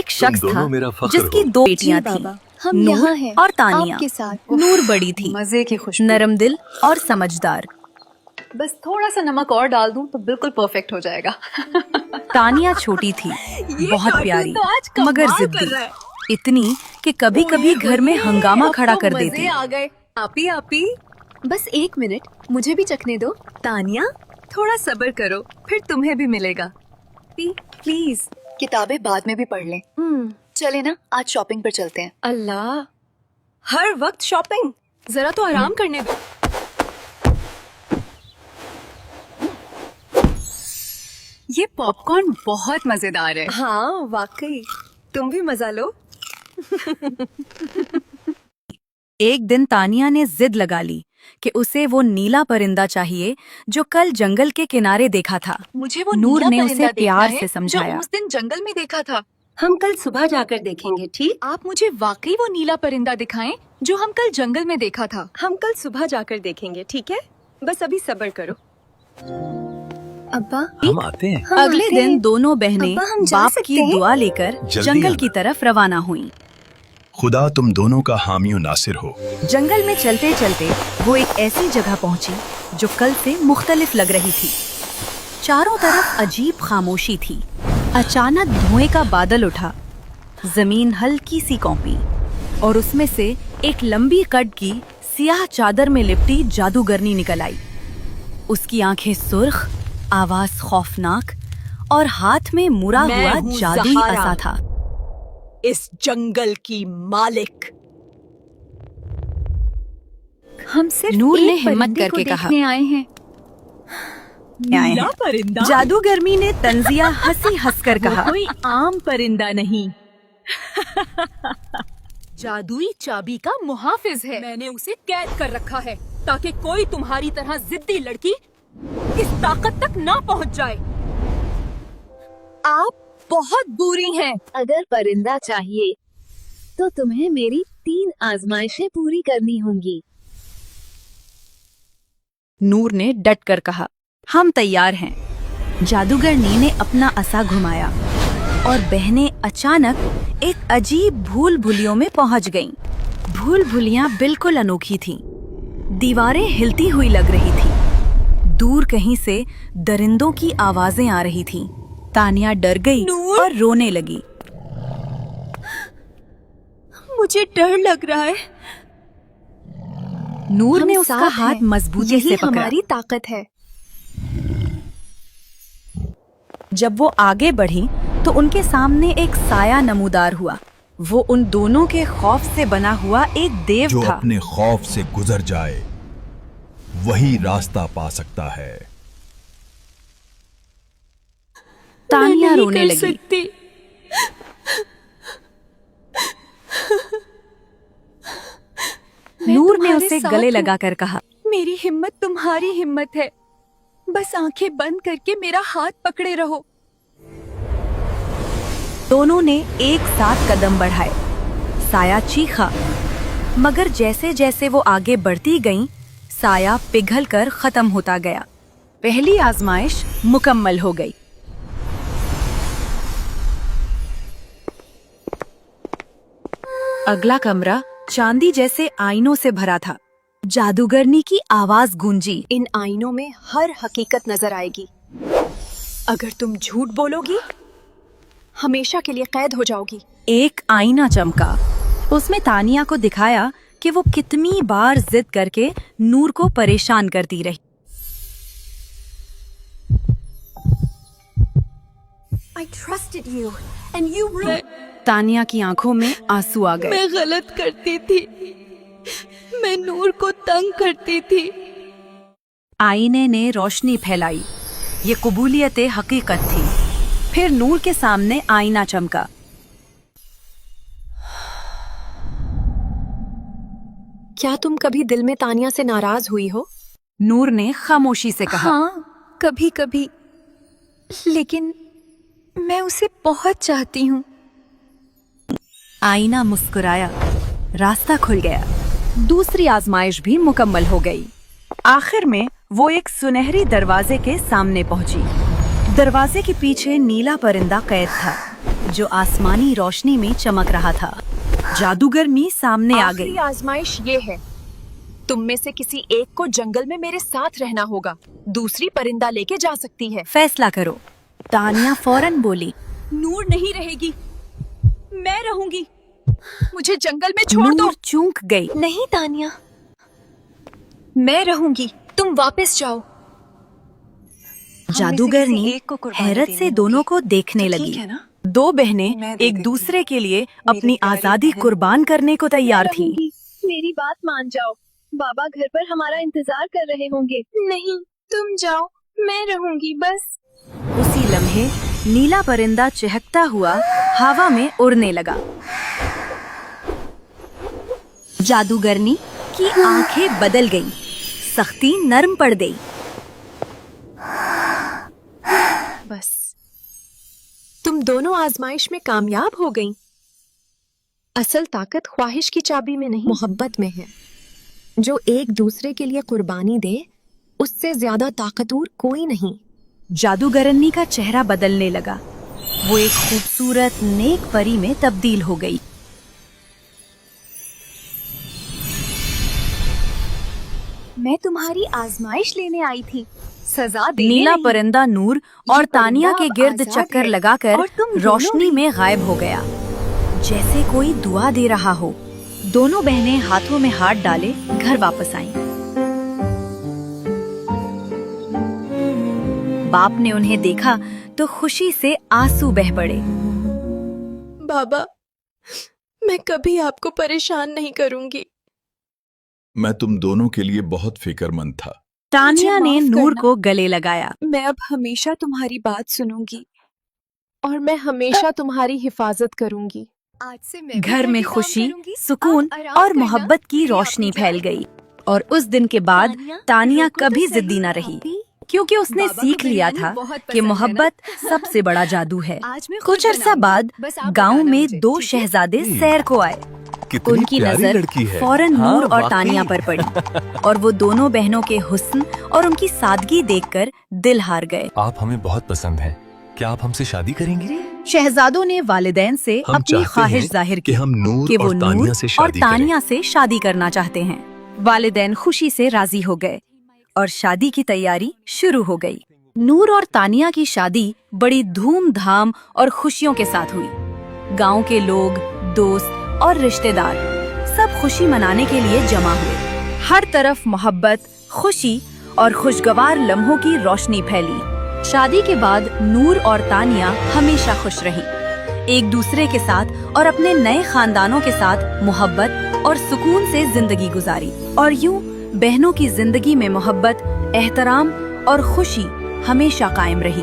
एक शख्स था जिसकी दो बेटियां थीं, हम नूर यहाँ हैं और तानिया। आपके साथ। नूर बड़ी थी, मजे की खुशबू। नरम दिल और समझदार। बस थोड़ा सा नमक और डाल दूं तो बिल्कुल परफेक्ट हो जाएगा। तानिया छोटी थी, बहुत प्यारी तो आज कमाल मगर कर जिद्दी, रहा है। इतनी कि कभी-कभी घर में हंगामा खड़ा कर देती। आ गए। आपी आपी, बस 1 मिनट मुझे भी चखने दो। तानिया, थोड़ा सब्र करो, फिर तुम्हें भी मिलेगा। प्लीज, किताबें बाद में भी पढ़ लें। चले ना, आज शॉपिंग पर चलते हैं। अल्लाह, हर वक्त शॉपिंग, जरा तो आराम करने दो। ये पॉपकॉर्न बहुत मजेदार है। हाँ वाकई, तुम भी मजा लो। एक दिन तानिया ने जिद लगा ली कि उसे वो नीला परिंदा चाहिए जो कल जंगल के किनारे देखा था। मुझे वो नूर नीला ने परिंदा उसे देखना प्यार है से समझाया। जो उस दिन जंगल में देखा था। हम कल सुबह जाकर देखेंगे, ठीक? आप मुझे वाकई वो नीला परिंदा दिखाएं जो हम कल जंगल में देखा था। हम कल सुबह जाकर देखेंगे, ठीक है? बस अभी सब्र करो। अब्बा, हम आते हैं। अगले दिन दोनों बहनें अब्बा, हम जा बाप सकते की हैं? दुआ लेकर जल्दी जंगल आना। की तरफ रवाना हुईं। खुदा तुम दोनों का हामी और नासिर हो। जंगल में चलते चलते वो एक ऐसी जगह पहुंची जो कल से मुख्तलिफ लग रही थी। चारों तरफ अजीब खामोशी थी। अचानक धुएं का बादल उठा, जमीन हल्की सी कौंपी और उसमें से एक लंबी कद की सियाह चादर में लिपटी जादूगरनी निकल आई। उसकी आंखें सुर्ख, आवाज खौफनाक और हाथ में मुड़ा मैं हुआ हूँ जादुई ज़हारा। असा था। इस जंगल की मालिक। हम सिर्फ नूर एक ने हिम्मत परिंदे को करके कहा। देखने आए हैं। नीला परिंदा? जादूगरनी ने तंजिया हंसी हंसकर कहा। कोई आम परिंदा नहीं। जादुई चाबी का मुहाफिज है। मैंने उसे कैद कर रखा है ताकि कोई तुम्हारी तरह जिद्दी लड़की इस ताकत तक ना पहुंच जाए। आप बहुत बुरी हैं। अगर परिंदा चाहिए तो तुम्हें मेरी 3 आजमाइशें पूरी करनी होंगी। नूर ने डट कर कहा, हम तैयार हैं। जादूगरनी ने अपना असा घुमाया और बहनें अचानक एक अजीब भूल भुलियों में पहुंच गईं। भूल भुलियां बिल्कुल अनोखी थीं। दीवारें हिलती हुई लग रही थीं। दूर कहीं से दरिंदों की आवाजें आ रही थीं। तानिया डर गई और रोने लगी। मुझे डर लग रहा है। नूर हम ने उसका साथ हाथ हैं। मजबूती यही से पकड़ा। हमारी ताकत है। जब वो आगे बढ़ी तो उनके सामने एक साया नमूदार हुआ। वो उन दोनों के खौफ से बना हुआ एक देव जो था। अपने खौफ से गुजर जाए वही रास्ता पा सकता है। तानिया मैं नहीं रोने कर लगी। सकती। नूर ने तुम्हारे उसे साथ गले हूँ। लगाकर कहा, मेरी हिम्मत तुम्हारी हिम्मत है। बस आंखें बंद करके मेरा हाथ पकड़े रहो। दोनों ने एक साथ कदम बढ़ाए। साया चीखा, मगर जैसे जैसे वो आगे बढ़ती गईं, साया पिघलकर खत्म होता गया। पहली आजमाइश मुकम्मल हो गई। अगला कमरा चांदी जैसे आईनों से भरा था। जादूगरनी की आवाज गूंजी, इन आईनों में हर हकीकत नजर आएगी। अगर तुम झूठ बोलोगी, हमेशा के लिए कैद हो जाओगी। एक आईना चमका। उसमें तानिया को दिखाया कि वो कितनी बार जिद करके नूर को परेशान करती रही। I trusted you and you ruined. Tania की आंखों में आंसू आ गए। मैं गलत करती थी। मैं नूर को तंग करती थी। आईने ने रोशनी फैलाई। ये कबूलियत हकीकत थी। फिर नूर के सामने आईना चमका। क्या तुम कभी दिल में तानिया से नाराज हुई हो? नूर ने खामोशी से कहा, हाँ, कभी कभी, लेकिन मैं उसे बहुत चाहती हूँ। आईना मुस्कुराया। रास्ता खुल गया। दूसरी आजमाइश भी मुकम्मल हो गई। आखिर में वो एक सुनहरी दरवाजे के सामने पहुंची। दरवाजे के पीछे नीला परिंदा कैद था, जो आसमानी रोशनी में चमक रहा था। जादूगरनी सामने आ आखिरी गई। आजमाइश ये है, तुम में से किसी एक को जंगल में मेरे साथ रहना होगा, दूसरी परिंदा लेके जा सकती है। फैसला करो। तानिया फौरन बोली। नूर नहीं रहेगी, मैं रहूंगी, मुझे जंगल में छोड़ दो। नूर चूक गई। नहीं तानिया, मैं रहूंगी, तुम वापस जाओ। जादूगरनी एक को कुर्बानी हैरत देनी से होगी। दोनों को देखने तो ठीक लगी। है ना? दो बहनें मैं दे एक देती दूसरे हूँ। के लिए मेरी अपनी प्यारी आजादी बहन। कुर्बान करने को तैयार थी। मेरी बात मान जाओ, बाबा घर पर हमारा इंतजार कर रहे होंगे। नहीं, तुम जाओ, मैं रहूंगी बस। उसी लम्हे नीला परिंदा चहकता हुआ हवा में उड़ने लगा। जादूगरनी की आंखें बदल गईं, सख्ती नरम पड़ गई। बस तुम दोनों आजमाइश में कामयाब हो गईं। असल ताकत ख्वाहिश की चाबी में नहीं, मोहब्बत में है। जो एक दूसरे के लिए कुर्बानी दे, उससे ज्यादा ताकतवर कोई नहीं। जादूगरनी का चेहरा बदलने लगा। वो एक खूबसूरत नेक परी में तब्दील हो गई। मैं तुम्हारी आजमाइश लेने आई थी, सजा देने नीला नहीं। परिंदा नूर और ये तानिया के परिंदा गिर्द अब आजाद चक्कर है लगाकर और तुम दोनों रोशनी भी। में गायब हो गया, जैसे कोई दुआ दे रहा हो। दोनों बहनें हाथों में हाथ डाले घर वापस आईं। बाप ने उन्हें देखा तो खुशी से आंसू बह पड़े। बाबा, मैं कभी आपको परेशान नहीं करूंगी। मैं तुम दोनों के लिए बहुत फिक्रमंद था। तानिया ने माफ नूर करना। को गले लगाया। मैं अब हमेशा तुम्हारी बात सुनूंगी और मैं हमेशा तुम्हारी हिफाजत करूंगी। आज से मैं भी घर में काम खुशी, करूंगी। सुकून आप आराम और करना, मोहब्बत की मेरी रोशनी आपकी फैल जान। गई। और उस दिन के बाद तानिया, तानिया रोको तो कभी सही, जिद्दी न रही, भाभी। क्योंकि उसने बाबा को सीख लिया बिरयानी था बहुत कि पसंद है ना? मोहब्बत सबसे बड़ा जादू है। आज मैं खुद कुछ अरसा बनाऊंगी, बाद बस आप गांव बताना में मुझे, दो ठीक है? शहजादे सैर को आए। कितनी उनकी प्यारी नजर लड़की है। फौरन हाँ, नूर और वाकई। तानिया पर पड़ी और वो दोनों बहनों के हुस्न और उनकी सादगी देखकर दिल हार गए। आप हमें बहुत पसंद हैं। क्या आप हमसे शादी करेंगे? शहजादों ने वालिदैन से हम अपनी चाहते ख्वाहिश हैं जाहिर कि की हम नूर कि वो और तानिया नूर से और शादी करें। तानिया से शादी करना चाहते हैं। वालिदैन खुशी से राजी हो गए और शादी की तैयारी शुरू हो गई। नूर और तानिया की शादी बड़ी धूमधाम और खुशियों के साथ हुई। गांव के लोग, दोस्त और रिश्तेदार सब खुशी मनाने के लिए जमा हुए। हर तरफ मोहब्बत, खुशी और खुशगवार लम्हों की रोशनी फैली। शादी के बाद नूर और तानिया हमेशा खुश रहीं, एक दूसरे के साथ और अपने नए खानदानों के साथ मोहब्बत और सुकून से जिंदगी गुजारी। और यूं बहनों की जिंदगी में मोहब्बत, एहतराम और खुशी हमेशा कायम रही।